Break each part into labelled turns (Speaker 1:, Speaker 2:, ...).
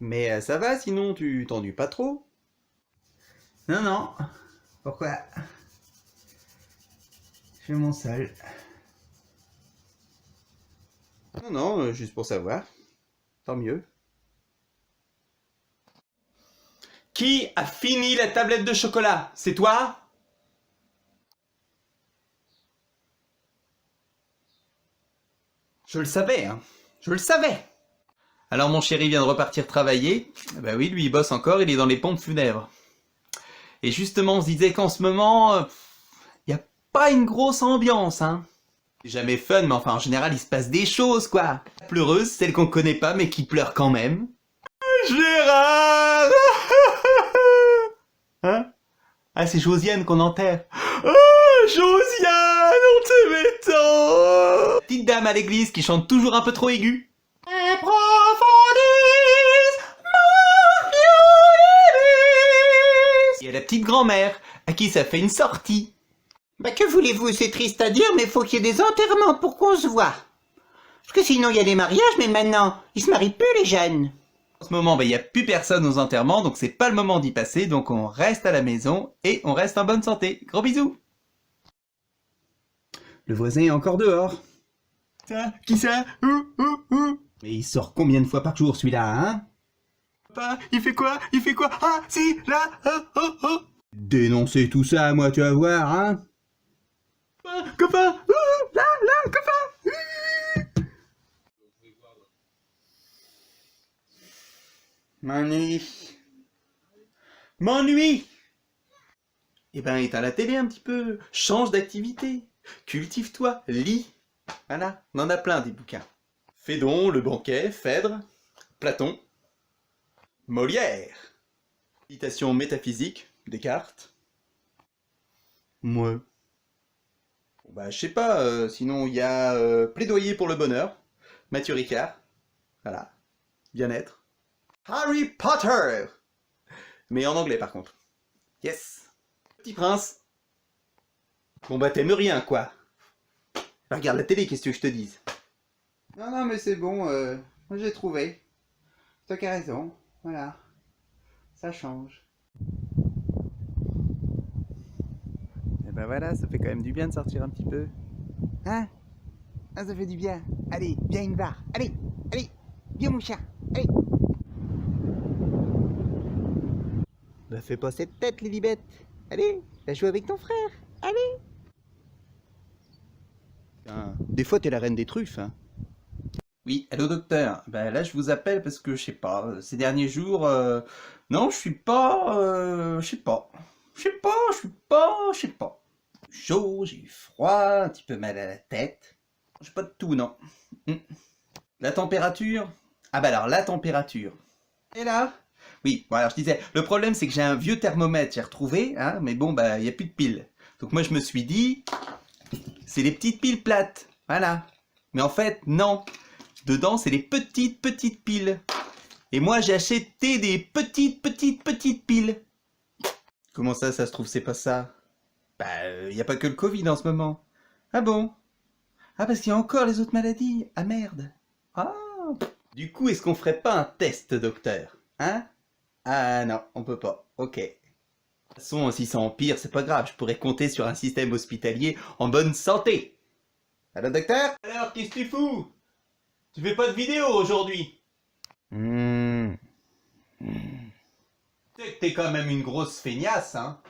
Speaker 1: Mais ça va, sinon tu t'ennuies pas trop?
Speaker 2: Non, non. Pourquoi? Je fais mon seul.
Speaker 1: Non, non, juste pour savoir. Tant mieux. Qui a fini la tablette de chocolat? C'est toi? Je le savais, hein. Je le savais. Alors mon chéri vient de repartir travailler. Bah oui, lui il bosse encore, il est dans les pompes funèbres. Et justement, on se disait qu'en ce moment, y a pas une grosse ambiance, hein. C'est jamais fun, mais enfin en général il se passe des choses, quoi. La pleureuse, celle qu'on connaît pas mais qui pleure quand même. Gérard. Hein? Ah, c'est Josiane qu'on enterre. Oh, Josiane, on t'aimait tant. Petite dame à l'église qui chante toujours un peu trop aigu. Il y a la petite grand-mère à qui ça fait une sortie.
Speaker 3: Bah que voulez-vous, c'est triste à dire, mais faut qu'il y ait des enterrements pour qu'on se voit. Parce que sinon il y a des mariages, mais maintenant, ils se marient plus les jeunes.
Speaker 1: En ce moment, il n'y a plus personne aux enterrements, donc c'est pas le moment d'y passer, donc on reste à la maison et on reste en bonne santé. Gros bisous.
Speaker 2: Le voisin est encore dehors.
Speaker 1: Ça, qui ça?
Speaker 2: Mais il sort combien de fois par jour celui-là, hein?
Speaker 1: Papa, il fait quoi? Il fait quoi? Ah, si, là, oh.
Speaker 2: Dénoncer tout ça, moi, tu vas voir, hein?
Speaker 1: Copain, là, copain. M'ennuie. Eh ben, éteins la télé un petit peu. Change d'activité. Cultive-toi. Lis. Voilà, on en a plein des bouquins. Phédon, Le Banquet, Phèdre, Platon, Molière. Méditation métaphysique, Descartes. Moi. Bon, bah, je sais pas, sinon il y a Plaidoyer pour le bonheur, Mathieu Ricard. Voilà. Bien-être. Harry Potter. Mais en anglais par contre. Yes. Petit Prince. Bon bah t'aimes rien quoi. Regarde la télé, qu'est-ce que je te dise?
Speaker 2: Non, non, mais c'est bon, moi j'ai trouvé. Toi qui as raison, voilà. Ça change.
Speaker 1: Et ben voilà, ça fait quand même du bien de sortir un petit peu.
Speaker 3: Hein? Ah, ça fait du bien. Allez, viens une barre. Allez, viens mon chat. Allez. Bah fais pas cette tête, Lilibet. Allez, va jouer avec ton frère. Allez.
Speaker 1: Des fois t'es la reine des truffes, hein. Oui, allô docteur. Ben là je vous appelle parce que je sais pas, ces derniers jours, non je suis pas, je sais pas. Chaud, j'ai eu froid, un petit peu mal à la tête. J'ai pas de tout, non. La température? Ah bah alors la température. Et là? Oui, bon alors je disais, le problème c'est que j'ai un vieux thermomètre, j'ai retrouvé, hein, mais bon bah il y a plus de piles. Donc moi je me suis dit, c'est les petites piles plates, voilà. Mais en fait non. Dedans, c'est les petites piles. Et moi, j'ai acheté des petites piles. Comment ça se trouve, c'est pas ça? Bah, y a pas que le Covid en ce moment. Ah bon? Ah, parce qu'il y a encore les autres maladies. Ah merde. Ah. Du coup, est-ce qu'on ferait pas un test, docteur? Hein? Ah non, on peut pas. Ok. De toute façon, si ça empire, c'est pas grave. Je pourrais compter sur un système hospitalier en bonne santé. Allô, docteur? Alors, qu'est-ce que tu fous? Tu fais pas de vidéo aujourd'hui? Tu sais que t'es quand même une grosse feignasse, hein?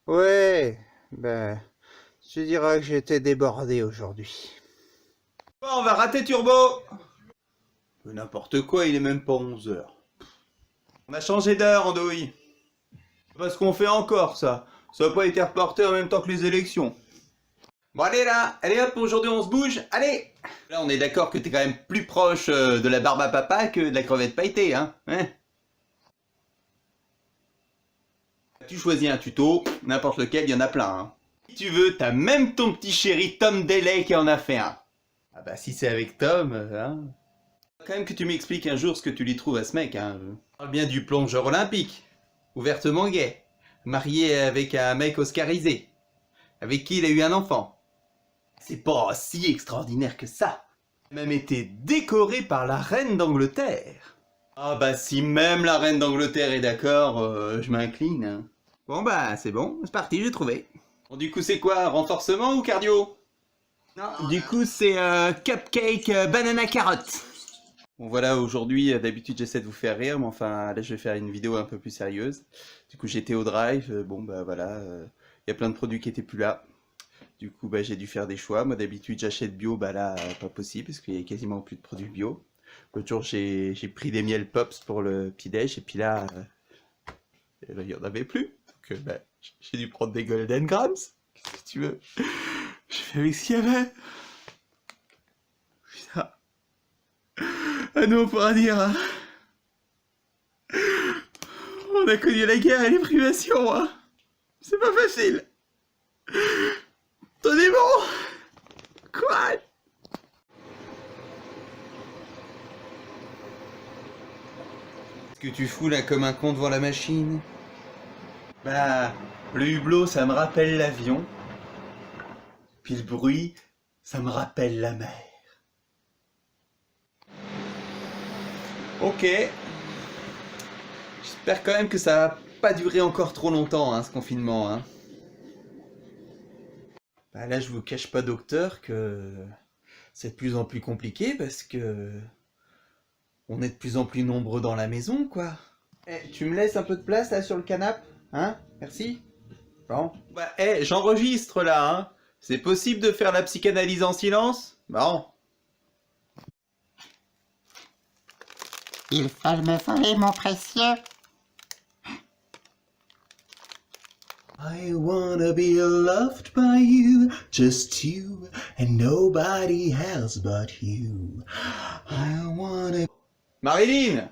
Speaker 2: Ouais, ben, tu diras que j'étais débordé aujourd'hui.
Speaker 1: Bon, on va rater Turbo. Mais n'importe quoi, il est même pas 11h. On a changé d'heure, Andouille. C'est pas ce qu'on fait encore, ça. Ça n'a pas été reporté en même temps que les élections. Bon, allez là, allez hop, aujourd'hui on se bouge, allez. Là, on est d'accord que t'es quand même plus proche de la barbe à papa que de la crevette pailletée, hein? Tu choisis un tuto, n'importe lequel, il y en a plein, hein. Si tu veux, t'as même ton petit chéri Tom Delay qui en a fait un. Ah bah si c'est avec Tom, hein. Faut quand même que tu m'expliques un jour ce que tu lui trouves à ce mec, hein. Je parle bien du plongeur olympique, ouvertement gay, marié avec un mec oscarisé, avec qui il a eu un enfant. C'est pas si extraordinaire que ça. Il a même été décoré par la reine d'Angleterre. Ah bah si même la reine d'Angleterre est d'accord, je m'incline. Hein.
Speaker 2: Bon bah c'est bon, c'est parti, j'ai trouvé.
Speaker 1: Bon, du coup c'est quoi, renforcement ou cardio?
Speaker 2: Non, du coup c'est cupcake banana carotte.
Speaker 1: Bon voilà, aujourd'hui, d'habitude j'essaie de vous faire rire, mais enfin là je vais faire une vidéo un peu plus sérieuse. Du coup j'étais au drive, bon bah voilà, il y a plein de produits qui étaient plus là. Du coup bah j'ai dû faire des choix. Moi d'habitude j'achète bio, bah là pas possible parce qu'il y a quasiment plus de produits bio. L'autre jour j'ai pris des miels pops pour le petit déj et puis là, il y en avait plus. Donc bah, j'ai dû prendre des Golden Grams. Qu'est-ce que tu veux? J'ai fait avec ce qu'il y avait. Putain. Ah nous on pourra dire, hein. On a connu la guerre et les privations, hein. C'est pas facile. Tenez bon. Quoi? Qu'est-ce que tu fous là comme un con devant la machine? Bah, le hublot ça me rappelle l'avion. Puis le bruit, ça me rappelle la mer. Ok. J'espère quand même que ça va pas durer encore trop longtemps, hein, ce confinement. Hein. Bah là, je vous cache pas, docteur, que c'est de plus en plus compliqué parce que on est de plus en plus nombreux dans la maison, quoi.
Speaker 2: Tu me laisses un peu de place là sur le canapé? Hein? Merci. Bon.
Speaker 1: Bah, j'enregistre là, hein. C'est possible de faire la psychanalyse en silence? Bon.
Speaker 3: Il faut me voler, mon précieux.
Speaker 1: I wanna be loved by you, just you, and nobody else but you. I wanna... Marilyn!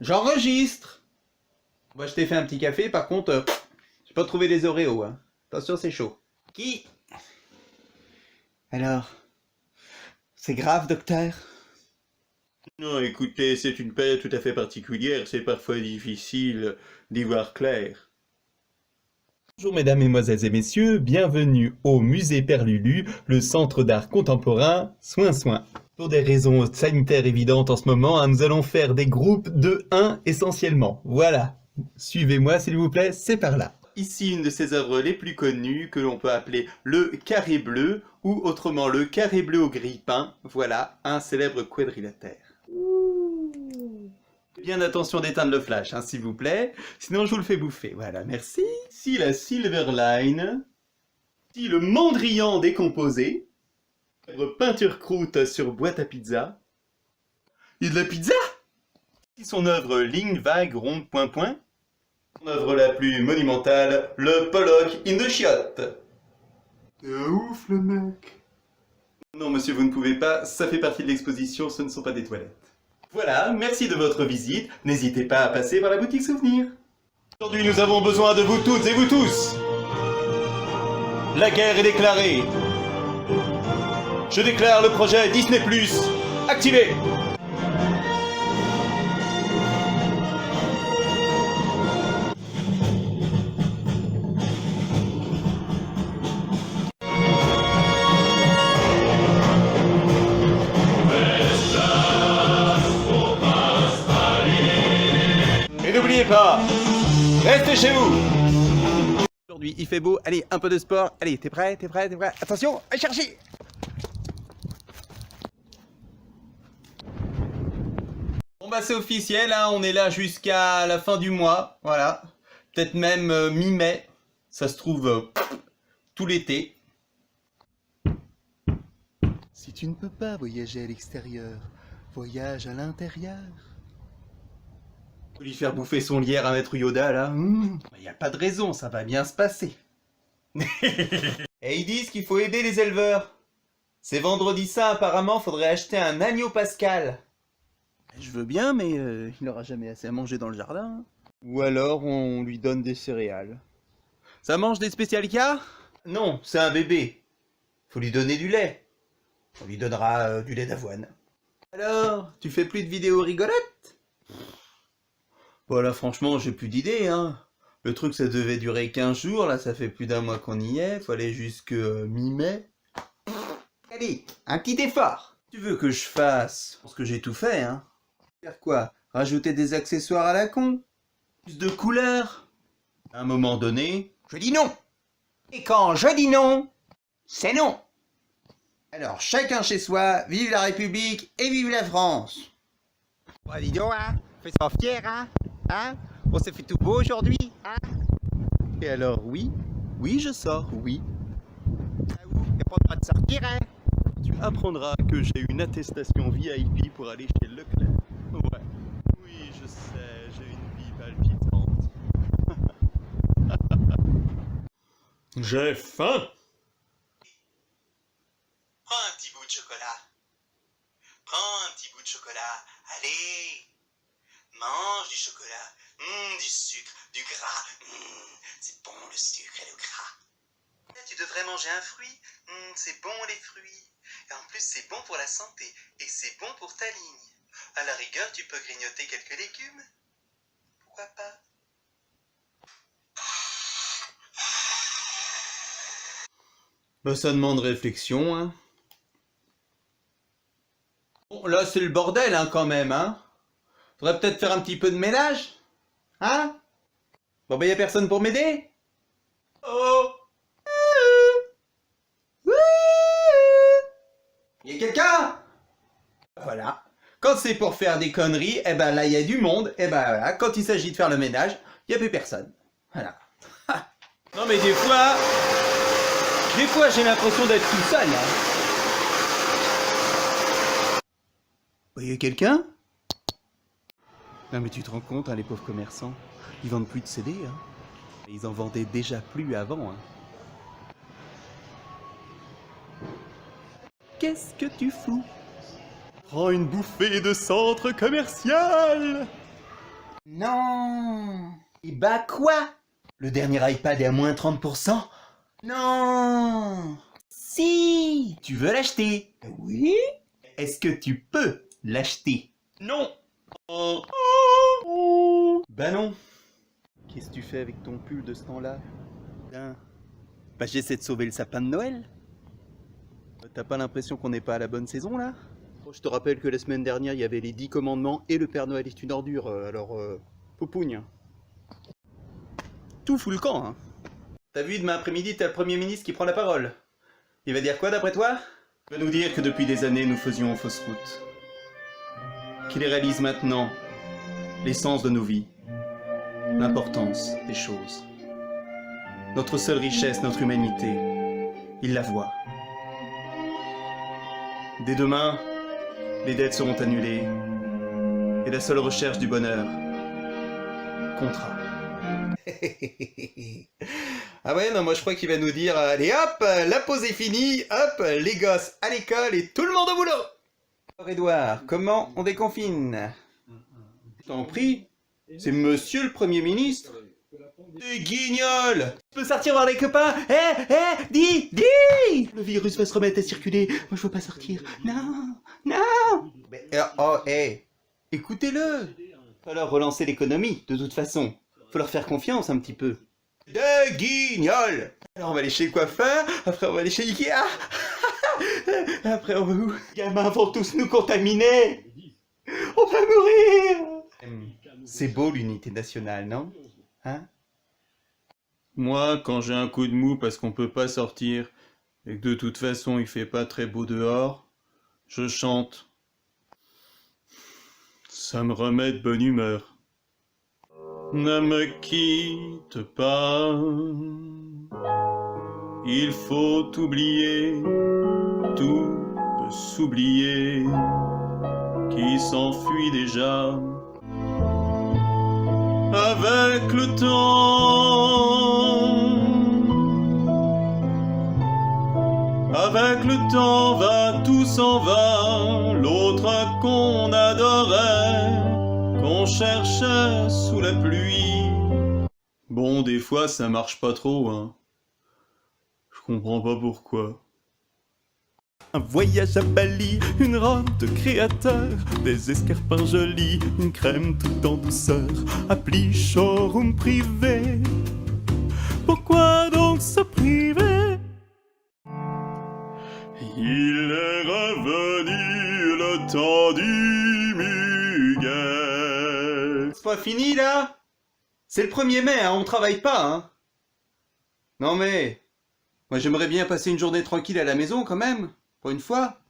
Speaker 1: J'enregistre! Moi, je t'ai fait un petit café, par contre, j'ai pas trouvé les Oreos, hein. Attention, c'est chaud. Qui? Alors, c'est grave, docteur? Non, écoutez, c'est une période tout à fait particulière, c'est parfois difficile d'y voir clair. Bonjour mesdames, mesdemoiselles et messieurs, bienvenue au musée Père Lulu, le centre d'art contemporain Soin. Pour des raisons sanitaires évidentes en ce moment, hein, nous allons faire des groupes de 1 essentiellement. Voilà, suivez-moi s'il vous plaît, c'est par là. Ici une de ses œuvres les plus connues que l'on peut appeler le carré bleu ou autrement le carré bleu au grille-pain. Voilà, un célèbre quadrilatère. Bien attention d'éteindre le flash, hein, s'il vous plaît, sinon je vous le fais bouffer. Voilà, merci. Ici la Silverline. Ici le Mondrian décomposé. Peinture croûte sur boîte à pizza. Il y a de la pizza? Ici son œuvre ligne, vague, ronde, point. Son œuvre la plus monumentale, le Pollock in the Shot.
Speaker 2: Ouf le mec.
Speaker 1: Non monsieur, vous ne pouvez pas, ça fait partie de l'exposition, ce ne sont pas des toilettes. Voilà, merci de votre visite, n'hésitez pas à passer par la boutique souvenir. Aujourd'hui nous avons besoin de vous toutes et vous tous. La guerre est déclarée. Je déclare le projet Disney+, activé. N'oubliez pas, restez chez vous. Aujourd'hui, il fait beau. Allez, un peu de sport. Allez, t'es prêt? Attention, allez chercher. Bon bah c'est officiel, hein, on est là jusqu'à la fin du mois. Voilà. Peut-être même mi-mai. Ça se trouve tout l'été. Si tu ne peux pas voyager à l'extérieur, voyage à l'intérieur. Faut lui faire bouffer son lierre à Maître Yoda, là. Y a pas de raison, ça va bien se passer. Et ils disent qu'il faut aider les éleveurs. C'est vendredi saint, apparemment, faudrait acheter un agneau pascal. Je veux bien, mais il aura jamais assez à manger dans le jardin. Ou alors, on lui donne des céréales. Ça mange des spécialicas? Non, c'est un bébé. Faut lui donner du lait. On lui donnera du lait d'avoine. Alors, tu fais plus de vidéos rigolotes? Voilà, franchement, j'ai plus d'idées, hein. Le truc, ça devait durer 15 jours, là, ça fait plus d'un mois qu'on y est, faut aller jusque mi-mai. Allez, un petit effort. Tu veux que je fasse? Parce que j'ai tout fait, hein. Faire quoi? Rajouter des accessoires à la con. Plus de couleurs. À un moment donné...
Speaker 3: Je dis non. Et quand je dis non, c'est non.
Speaker 1: Alors, chacun chez soi, vive la République et vive la France.
Speaker 2: Ouais, dis donc, hein, fais ça fier, hein, on s'est fait tout beau aujourd'hui, hein.
Speaker 1: Et alors, oui, je sors, oui.
Speaker 2: Ah où? Y'a pas le droit de sortir, hein.
Speaker 4: Tu apprendras que j'ai une attestation VIP pour aller chez Leclerc. Ouais. Oui, je sais, j'ai une vie palpitante. J'ai faim.
Speaker 5: Prends un petit bout de chocolat. Prends un petit bout de chocolat. Allez. Mange du chocolat. Du sucre, du gras. C'est bon le sucre et le gras. Tu devrais manger un fruit. C'est bon les fruits. Et en plus c'est bon pour la santé. Et c'est bon pour ta ligne. À la rigueur tu peux grignoter quelques légumes. Pourquoi pas?
Speaker 1: Bah, ça demande réflexion, hein. Bon, là, c'est le bordel, hein, quand même, hein. Faudrait peut-être faire un petit peu de ménage. Hein? Bon, bah, y a personne pour m'aider? Oh! Y a quelqu'un? Voilà. Quand c'est pour faire des conneries, eh ben là, il y a du monde. Et ben voilà, quand il s'agit de faire le ménage, il y a plus personne. Voilà. Non, mais des fois, j'ai l'impression d'être tout seul, hein. Y a quelqu'un? Non, mais tu te rends compte, hein, les pauvres commerçants, ils vendent plus de CD, hein. Ils en vendaient déjà plus avant, hein. Qu'est-ce que tu fous?
Speaker 4: Prends une bouffée de centre commercial.
Speaker 1: Non. Et bah quoi? Le dernier iPad est à moins 30%? Non. Si. Tu veux l'acheter? Oui. Est-ce que tu peux l'acheter?
Speaker 4: Non.
Speaker 1: Bah non. Qu'est-ce que tu fais avec ton pull de ce temps-là? Bah j'essaie de sauver le sapin de Noël. T'as pas l'impression qu'on n'est pas à la bonne saison là? Je te rappelle que la semaine dernière il y avait les 10 commandements et le Père Noël est une ordure, alors poupougne. Tout fout le camp, hein. T'as vu, demain après-midi t'as le Premier ministre qui prend la parole. Il va dire quoi d'après toi? Il va nous dire que depuis des années nous faisions fausse route. Qu'il réalise maintenant l'essence de nos vies, l'importance des choses. Notre seule richesse, notre humanité, il la voit. Dès demain, les dettes seront annulées et la seule recherche du bonheur comptera. Ah ouais, non, moi je crois qu'il va nous dire allez hop, la pause est finie, hop, les gosses à l'école et tout le monde au boulot. Alors Edouard, comment on déconfine? Je t'en prie, c'est monsieur le Premier ministre. Des guignols! Tu peux sortir voir les copains? Dis! Le virus va se remettre à circuler. Moi, je veux pas sortir. Non! Mais, écoutez-le! Alors, relancer l'économie, de toute façon. Faut leur faire confiance un petit peu. Des guignols! Alors, on va aller chez le coiffeur, après on va aller chez Ikea. Après, on va où? Les gamins vont tous nous contaminer! On va mourir! C'est beau l'unité nationale, non? Hein?
Speaker 4: Moi, quand j'ai un coup de mou parce qu'on peut pas sortir et que de toute façon il fait pas très beau dehors, je chante. Ça me remet de bonne humeur. Ne me quitte pas. Il faut oublier, tout peut s'oublier. Qui s'enfuit déjà avec le temps. Avec le temps va, tout s'en va. L'autre qu'on adorait, qu'on cherchait sous la pluie. Bon, des fois ça marche pas trop, hein. Je comprends pas pourquoi. Un voyage à Bali, une robe de créateur, des escarpins jolis, une crème tout en douceur, appli showroom privé. Pourquoi donc se priver? Il est revenu le temps du muguet.
Speaker 1: C'est pas fini là? C'est le 1er mai, hein, on travaille pas, hein. Non mais... Moi j'aimerais bien passer une journée tranquille à la maison quand même, pour une fois.